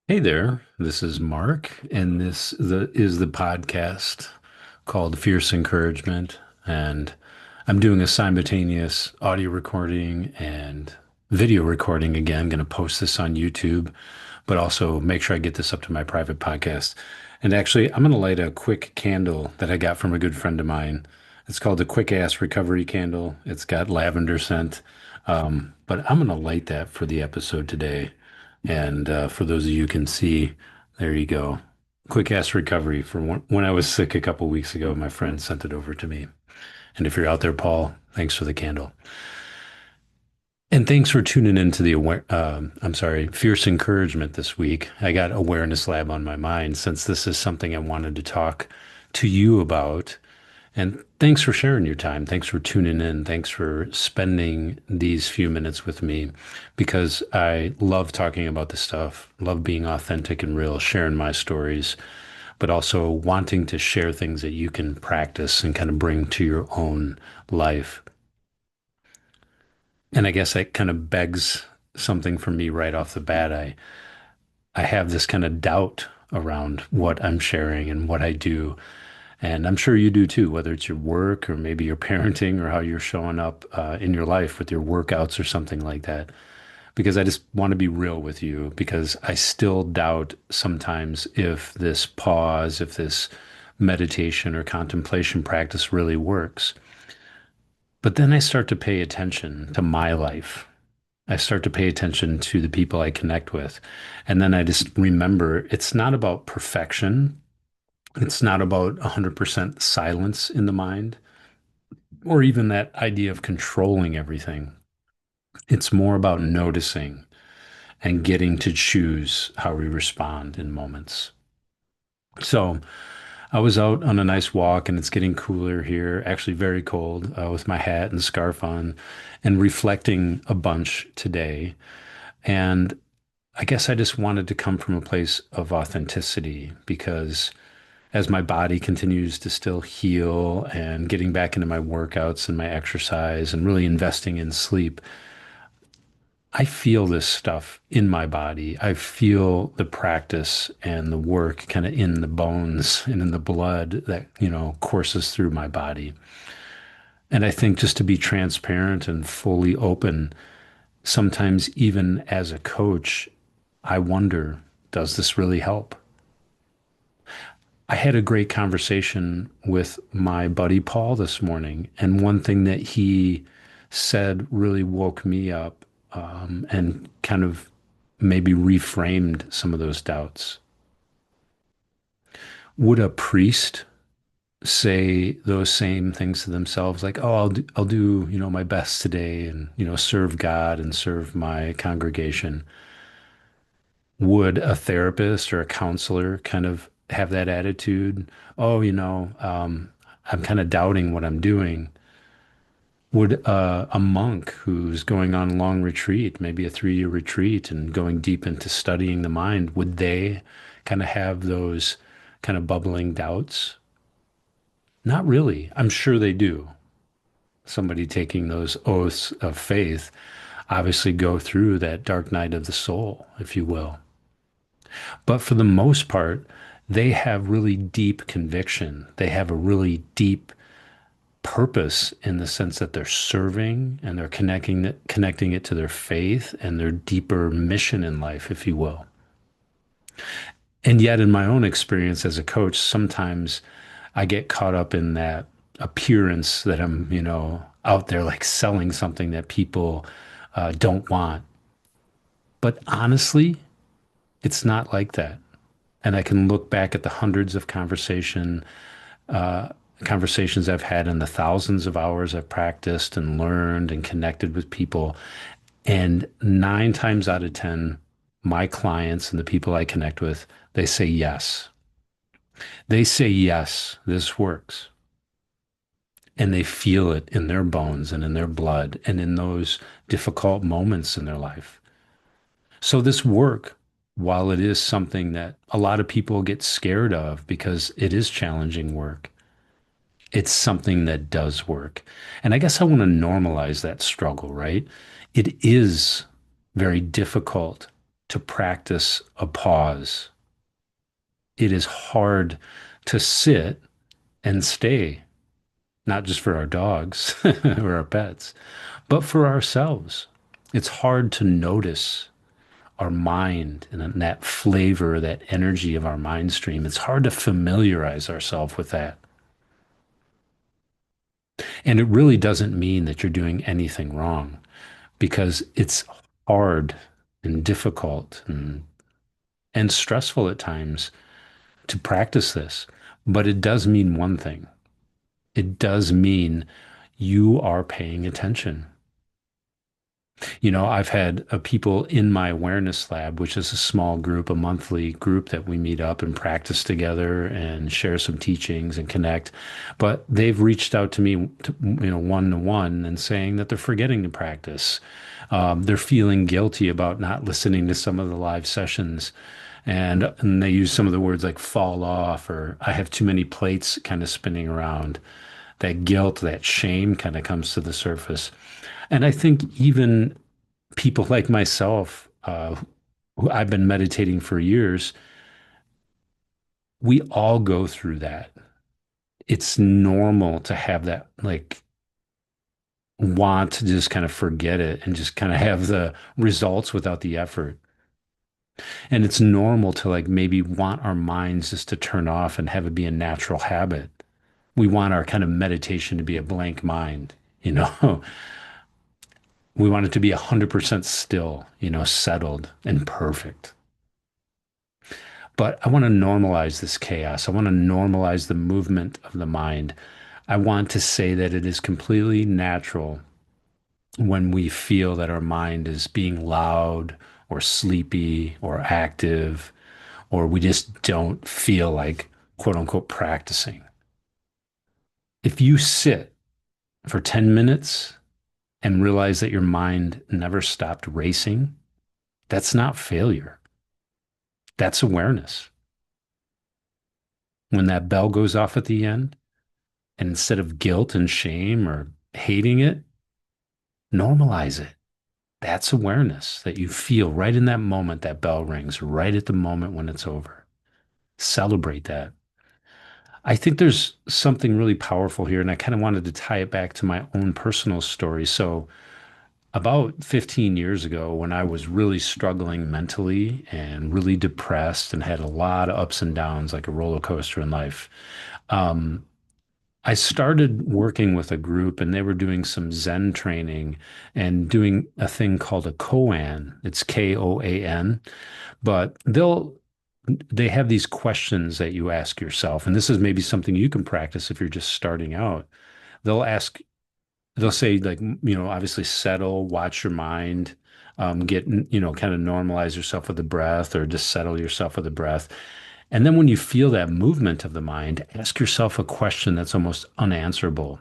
Hey there, this is Mark, and this is the podcast called Fierce Encouragement, and I'm doing a simultaneous audio recording and video recording again. Going to post this on YouTube, but also make sure I get this up to my private podcast. And actually, I'm going to light a quick candle that I got from a good friend of mine. It's called the Quick Ass Recovery Candle. It's got lavender scent, but I'm going to light that for the episode today. And for those of you who can see, there you go. Quick ass recovery from when I was sick a couple weeks ago. My friend sent it over to me. And if you're out there, Paul, thanks for the candle. And thanks for tuning into I'm sorry, Fierce Encouragement this week. I got Awareness Lab on my mind since this is something I wanted to talk to you about. And thanks for sharing your time. Thanks for tuning in. Thanks for spending these few minutes with me because I love talking about this stuff, love being authentic and real, sharing my stories, but also wanting to share things that you can practice and kind of bring to your own life. And I guess that kind of begs something for me right off the bat. I have this kind of doubt around what I'm sharing and what I do. And I'm sure you do too, whether it's your work or maybe your parenting or how you're showing up in your life with your workouts or something like that. Because I just want to be real with you because I still doubt sometimes if this pause, if this meditation or contemplation practice really works. But then I start to pay attention to my life. I start to pay attention to the people I connect with. And then I just remember it's not about perfection. It's not about 100% silence in the mind or even that idea of controlling everything. It's more about noticing and getting to choose how we respond in moments. So I was out on a nice walk and it's getting cooler here, actually very cold, with my hat and scarf on and reflecting a bunch today. And I guess I just wanted to come from a place of authenticity because as my body continues to still heal and getting back into my workouts and my exercise and really investing in sleep, I feel this stuff in my body. I feel the practice and the work kind of in the bones and in the blood that, courses through my body. And I think just to be transparent and fully open, sometimes even as a coach, I wonder, does this really help? I had a great conversation with my buddy Paul this morning, and one thing that he said really woke me up and kind of maybe reframed some of those doubts. Would a priest say those same things to themselves, like, "Oh, I'll do, my best today, and serve God and serve my congregation"? Would a therapist or a counselor kind of have that attitude? Oh, I'm kind of doubting what I'm doing. Would a monk who's going on a long retreat, maybe a 3-year retreat, and going deep into studying the mind, would they kind of have those kind of bubbling doubts? Not really. I'm sure they do. Somebody taking those oaths of faith obviously go through that dark night of the soul, if you will. But for the most part, they have really deep conviction. They have a really deep purpose in the sense that they're serving and they're connecting it to their faith and their deeper mission in life, if you will. And yet, in my own experience as a coach, sometimes I get caught up in that appearance that I'm, out there like selling something that people don't want. But honestly, it's not like that. And I can look back at the hundreds of uh, conversations I've had and the thousands of hours I've practiced and learned and connected with people. And 9 times out of 10, my clients and the people I connect with, they say yes. They say yes, this works. And they feel it in their bones and in their blood and in those difficult moments in their life. So this work, while it is something that a lot of people get scared of because it is challenging work, it's something that does work. And I guess I want to normalize that struggle, right? It is very difficult. to practice a pause. It is hard to sit and stay, not just for our dogs or our pets, but for ourselves. It's hard to notice our mind and that flavor, that energy of our mind stream. It's hard to familiarize ourselves with that. And it really doesn't mean that you're doing anything wrong because it's hard and difficult and stressful at times to practice this. But it does mean one thing. It does mean you are paying attention. I've had people in my awareness lab, which is a small group, a monthly group that we meet up and practice together and share some teachings and connect. But they've reached out to me, one to one and saying that they're forgetting to practice. They're feeling guilty about not listening to some of the live sessions. And they use some of the words like fall off or I have too many plates kind of spinning around. That guilt, that shame kind of comes to the surface. And I think even people like myself, who I've been meditating for years, we all go through that. It's normal to have that like want to just kind of forget it and just kind of have the results without the effort. And it's normal to like maybe want our minds just to turn off and have it be a natural habit. We want our kind of meditation to be a blank mind, you know? We want it to be 100% still, settled and perfect. But I want to normalize this chaos. I want to normalize the movement of the mind. I want to say that it is completely natural when we feel that our mind is being loud or sleepy or active, or we just don't feel like quote unquote practicing. If you sit for 10 minutes and realize that your mind never stopped racing, that's not failure. That's awareness. When that bell goes off at the end, and instead of guilt and shame or hating it, normalize it. That's awareness that you feel right in that moment that bell rings, right at the moment when it's over. Celebrate that. I think there's something really powerful here, and I kind of wanted to tie it back to my own personal story. So, about 15 years ago, when I was really struggling mentally and really depressed and had a lot of ups and downs, like a roller coaster in life, um, I started working with a group and they were doing some Zen training and doing a thing called a koan. It's Koan, but they have these questions that you ask yourself. And this is maybe something you can practice if you're just starting out. They'll ask, they'll say like, obviously settle, watch your mind, get, kind of normalize yourself with the breath or just settle yourself with the breath. And then when you feel that movement of the mind, ask yourself a question that's almost unanswerable.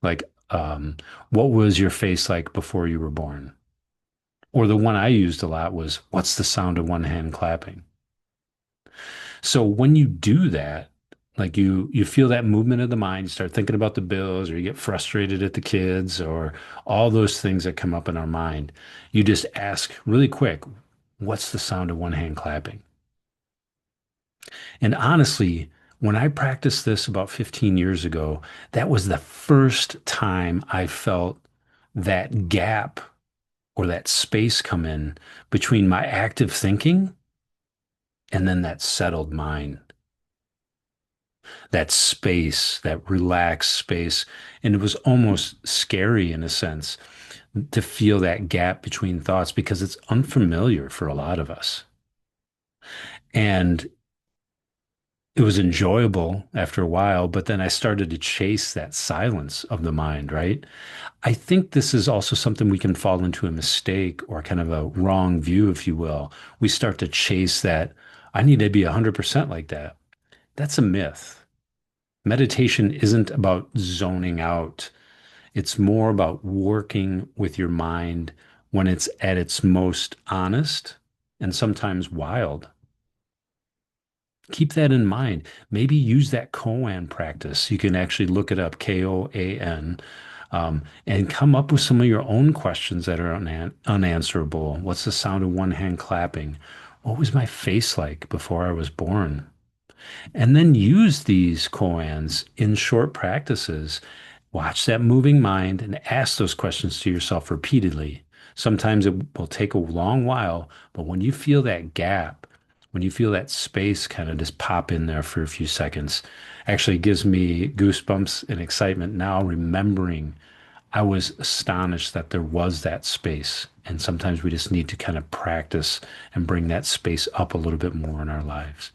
Like, what was your face like before you were born? Or the one I used a lot was, what's the sound of one hand clapping? So when you do that, like you feel that movement of the mind, you start thinking about the bills, or you get frustrated at the kids, or all those things that come up in our mind. You just ask really quick, what's the sound of one hand clapping? And honestly, when I practiced this about 15 years ago, that was the first time I felt that gap or that space come in between my active thinking and then that settled mind, that space, that relaxed space. And it was almost scary in a sense to feel that gap between thoughts because it's unfamiliar for a lot of us. And it was enjoyable after a while, but then I started to chase that silence of the mind, right? I think this is also something we can fall into a mistake or kind of a wrong view, if you will. We start to chase that, I need to be 100% like that. That's a myth. Meditation isn't about zoning out. It's more about working with your mind when it's at its most honest and sometimes wild. Keep that in mind. Maybe use that koan practice. You can actually look it up, Koan. and come up with some of your own questions that are unanswerable. What's the sound of one hand clapping? What was my face like before I was born? And then use these koans in short practices. Watch that moving mind and ask those questions to yourself repeatedly. Sometimes it will take a long while, but when you feel that gap, when you feel that space kind of just pop in there for a few seconds, actually gives me goosebumps and excitement now remembering I was astonished that there was that space. And sometimes we just need to kind of practice and bring that space up a little bit more in our lives.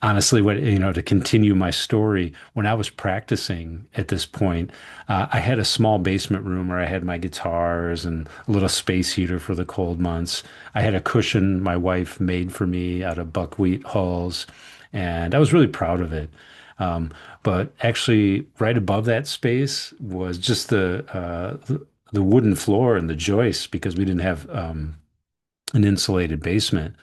Honestly, to continue my story, when I was practicing at this point, I had a small basement room where I had my guitars and a little space heater for the cold months. I had a cushion my wife made for me out of buckwheat hulls, and I was really proud of it. Um, but actually, right above that space was just the wooden floor and the joists because we didn't have an insulated basement.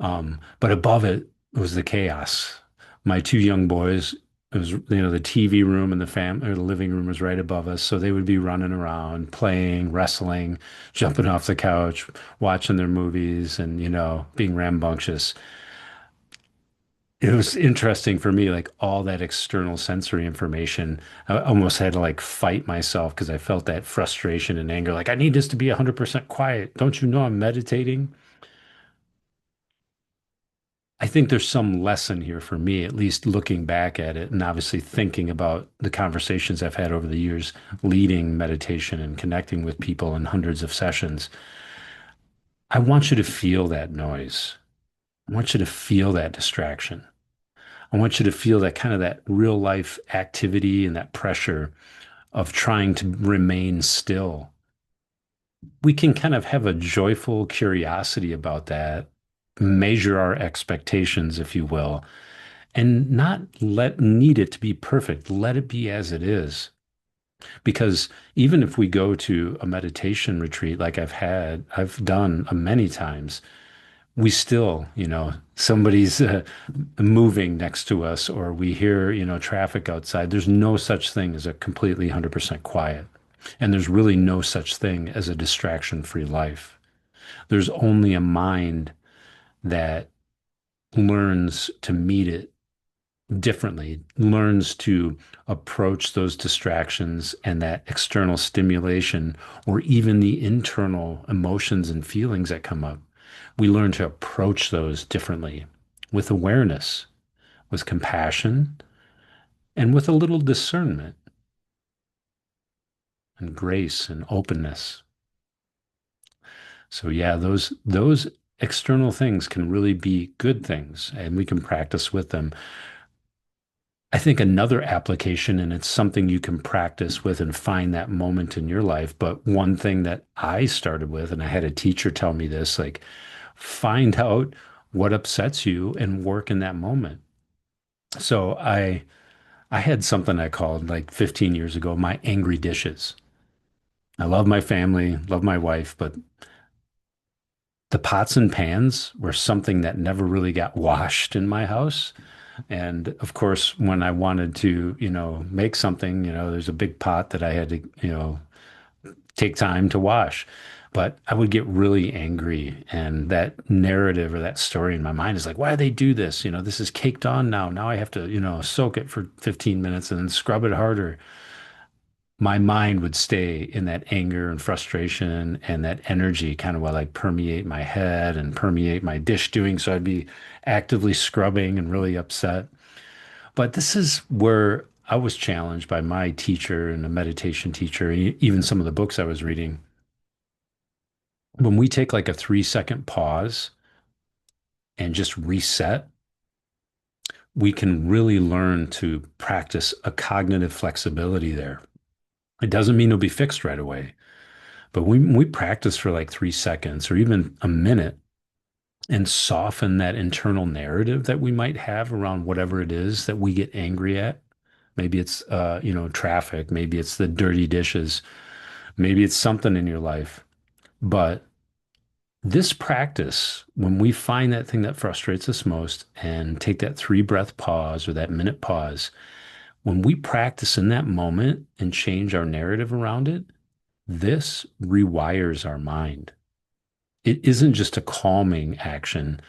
But above it was the chaos. My two young boys, it was, the TV room and or the living room was right above us. So they would be running around, playing, wrestling, jumping off the couch, watching their movies and, being rambunctious. It was interesting for me, like all that external sensory information. I almost had to like fight myself because I felt that frustration and anger. Like, I need this to be 100% quiet. Don't you know I'm meditating? I think there's some lesson here for me, at least looking back at it and obviously thinking about the conversations I've had over the years, leading meditation and connecting with people in hundreds of sessions. I want you to feel that noise. I want you to feel that distraction. I want you to feel that kind of that real life activity and that pressure of trying to remain still. We can kind of have a joyful curiosity about that, measure our expectations, if you will, and not let need it to be perfect. Let it be as it is. Because even if we go to a meditation retreat like I've done many times, we still, somebody's moving next to us or we hear, traffic outside. There's no such thing as a completely 100% quiet. And there's really no such thing as a distraction-free life. There's only a mind that learns to meet it differently, learns to approach those distractions and that external stimulation, or even the internal emotions and feelings that come up. We learn to approach those differently with awareness, with compassion, and with a little discernment and grace and openness. So yeah, those external things can really be good things and we can practice with them. I think another application, and it's something you can practice with and find that moment in your life. But one thing that I started with, and I had a teacher tell me this, like find out what upsets you and work in that moment. So I had something I called like 15 years ago, my angry dishes. I love my family, love my wife, but the pots and pans were something that never really got washed in my house. And of course, when I wanted to, make something, there's a big pot that I had to, take time to wash. But I would get really angry. And that narrative or that story in my mind is like, why do they do this? This is caked on now. Now I have to, soak it for 15 minutes and then scrub it harder. My mind would stay in that anger and frustration and that energy kind of while I permeate my head and permeate my dish doing. So I'd be actively scrubbing and really upset. But this is where I was challenged by my teacher and a meditation teacher, and even some of the books I was reading. When we take like a 3 second pause and just reset, we can really learn to practice a cognitive flexibility there. It doesn't mean it'll be fixed right away, but we practice for like 3 seconds or even a minute and soften that internal narrative that we might have around whatever it is that we get angry at. Maybe it's traffic, maybe it's the dirty dishes, maybe it's something in your life. But this practice, when we find that thing that frustrates us most and take that 3 breath pause or that minute pause, When we practice in that moment and change our narrative around it, this rewires our mind. It isn't just a calming action,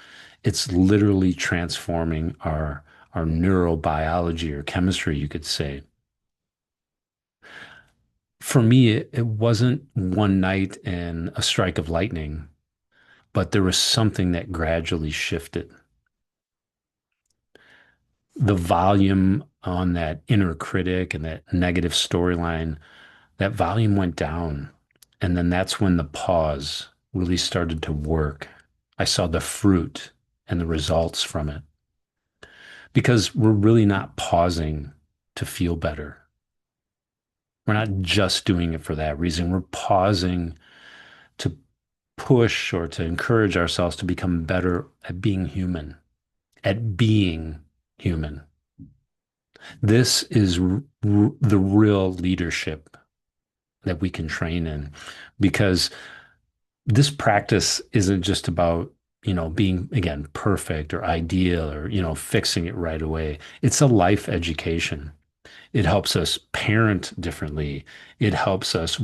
it's literally transforming our neurobiology or chemistry, you could say. For me, it wasn't one night and a strike of lightning, but there was something that gradually shifted. The volume on that inner critic and that negative storyline, that volume went down. And then that's when the pause really started to work. I saw the fruit and the results from it because we're really not pausing to feel better. We're not just doing it for that reason. We're pausing to push or to encourage ourselves to become better at being human, at being human. This is the real leadership that we can train in because this practice isn't just about, being, again, perfect or ideal or, fixing it right away. It's a life education. It helps us parent differently. It helps us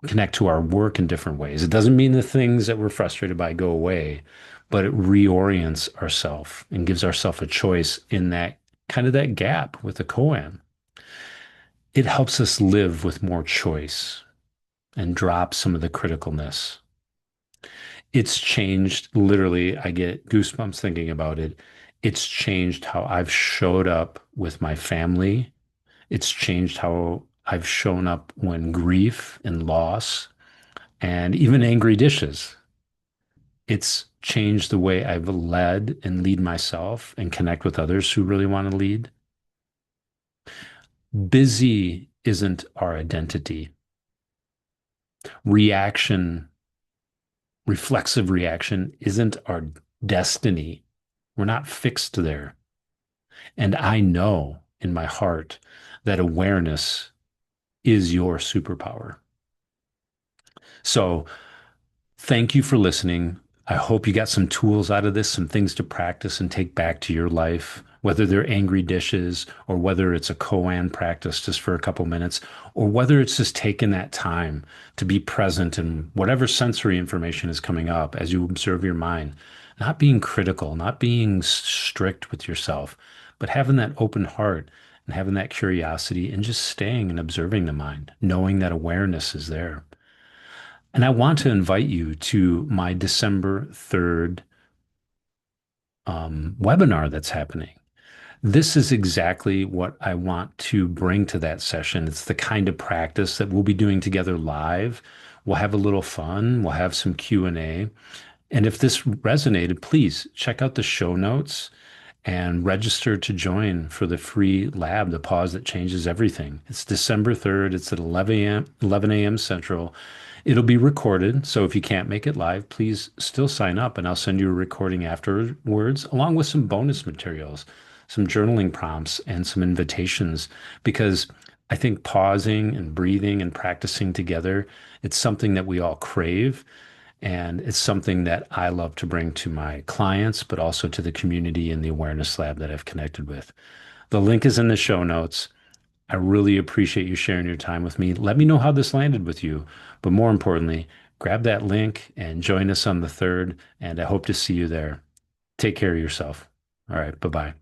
connect to our work in different ways. It doesn't mean the things that we're frustrated by go away, but it reorients ourselves and gives ourselves a choice in that kind of that gap with the koan. It helps us live with more choice and drop some of the criticalness. It's changed, literally, I get goosebumps thinking about it. It's changed how I've showed up with my family. It's changed how I've shown up when grief and loss and even angry dishes. It's changed the way I've led and lead myself and connect with others who really want to lead. Busy isn't our identity. Reaction, reflexive reaction isn't our destiny. We're not fixed there. And I know in my heart that awareness is your superpower. So thank you for listening. I hope you got some tools out of this, some things to practice and take back to your life, whether they're angry dishes or whether it's a koan practice just for a couple minutes, or whether it's just taking that time to be present in whatever sensory information is coming up as you observe your mind, not being critical, not being strict with yourself, but having that open heart and having that curiosity and just staying and observing the mind, knowing that awareness is there. And I want to invite you to my December 3rd webinar that's happening. This is exactly what I want to bring to that session. It's the kind of practice that we'll be doing together live. We'll have a little fun. We'll have some Q&A. And if this resonated, please check out the show notes and register to join for the free lab, the pause that changes everything. It's December 3rd. It's at 11 a.m. Central. It'll be recorded. So if you can't make it live, please still sign up and I'll send you a recording afterwards, along with some bonus materials, some journaling prompts, and some invitations, because I think pausing and breathing and practicing together, it's something that we all crave. And it's something that I love to bring to my clients, but also to the community in the awareness lab that I've connected with. The link is in the show notes. I really appreciate you sharing your time with me. Let me know how this landed with you. But more importantly, grab that link and join us on the 3rd. And I hope to see you there. Take care of yourself. All right. Bye bye.